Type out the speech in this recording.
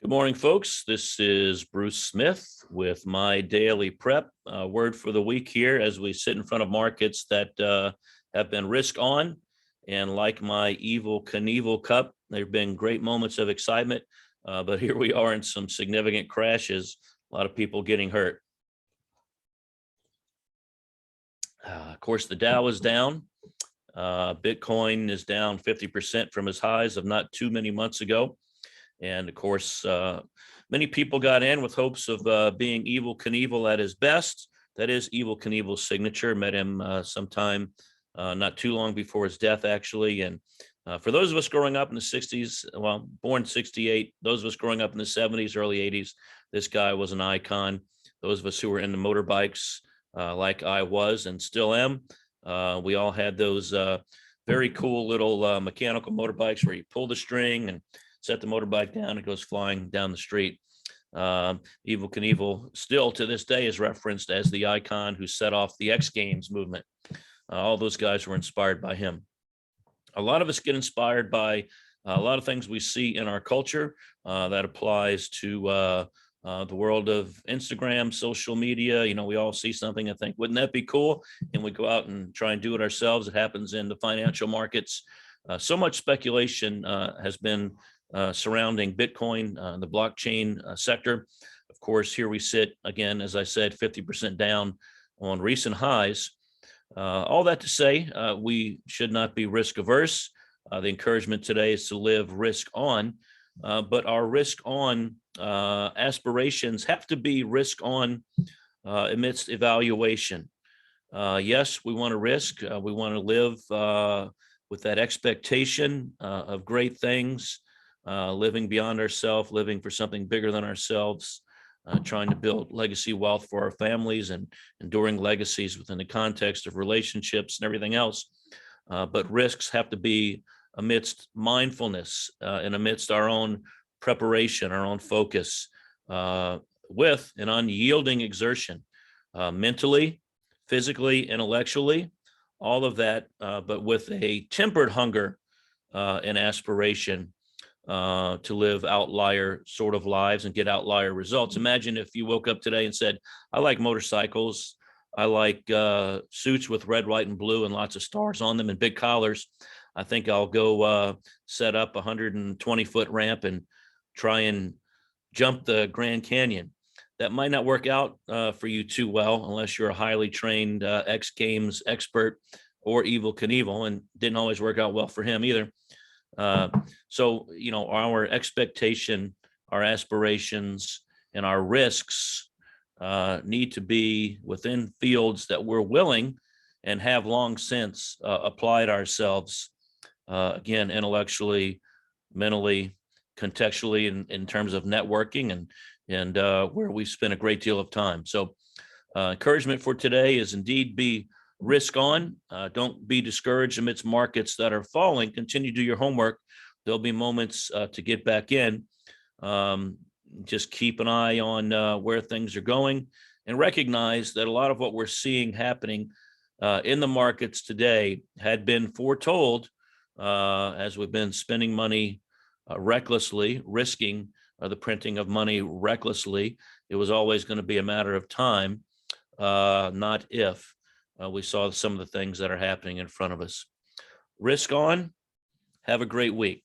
Good morning, folks. This is Bruce Smith with my daily prep word for the week here as we sit in front of markets that have been risk on. And like my Evel Knievel cup, there have been great moments of excitement, but here we are in some significant crashes, a lot of people getting hurt. Of course, the Dow is down. Bitcoin is down 50% from its highs of not too many months ago. And of course, many people got in with hopes of being Evel Knievel at his best. That is Evel Knievel's signature. Met him sometime not too long before his death, actually. And for those of us growing up in the 60s, well, born 68, those of us growing up in the 70s, early 80s, this guy was an icon. Those of us who were into motorbikes, like I was and still am, we all had those very cool little mechanical motorbikes where you pull the string and set the motorbike down, it goes flying down the street. Evel Knievel still to this day is referenced as the icon who set off the X Games movement. All those guys were inspired by him. A lot of us get inspired by a lot of things we see in our culture that applies to the world of Instagram, social media. You know, we all see something and think, wouldn't that be cool? And we go out and try and do it ourselves. It happens in the financial markets. So much speculation has been surrounding Bitcoin, the blockchain sector. Of course, here we sit again, as I said, 50% down on recent highs. All that to say, we should not be risk averse. The encouragement today is to live risk on, but our risk on aspirations have to be risk on amidst evaluation. Yes, we want to risk. We want to live with that expectation of great things. Living beyond ourselves, living for something bigger than ourselves, trying to build legacy wealth for our families and enduring legacies within the context of relationships and everything else. But risks have to be amidst mindfulness and amidst our own preparation, our own focus, with an unyielding exertion, mentally, physically, intellectually, all of that, but with a tempered hunger and aspiration to live outlier sort of lives and get outlier results. Imagine if you woke up today and said, I like motorcycles. I like suits with red, white, and blue and lots of stars on them and big collars. I think I'll go set up a 120-foot ramp and try and jump the Grand Canyon. That might not work out for you too well unless you're a highly trained X Games expert or Evel Knievel, and didn't always work out well for him either. So, you know, our expectation, our aspirations, and our risks need to be within fields that we're willing and have long since applied ourselves, again, intellectually, mentally, contextually, in terms of networking and where we spend a great deal of time. So encouragement for today is indeed be risk on. Don't be discouraged amidst markets that are falling. Continue to do your homework. There'll be moments to get back in. Just keep an eye on where things are going and recognize that a lot of what we're seeing happening in the markets today had been foretold as we've been spending money recklessly, risking the printing of money recklessly. It was always going to be a matter of time, not if. We saw some of the things that are happening in front of us. Risk on. Have a great week.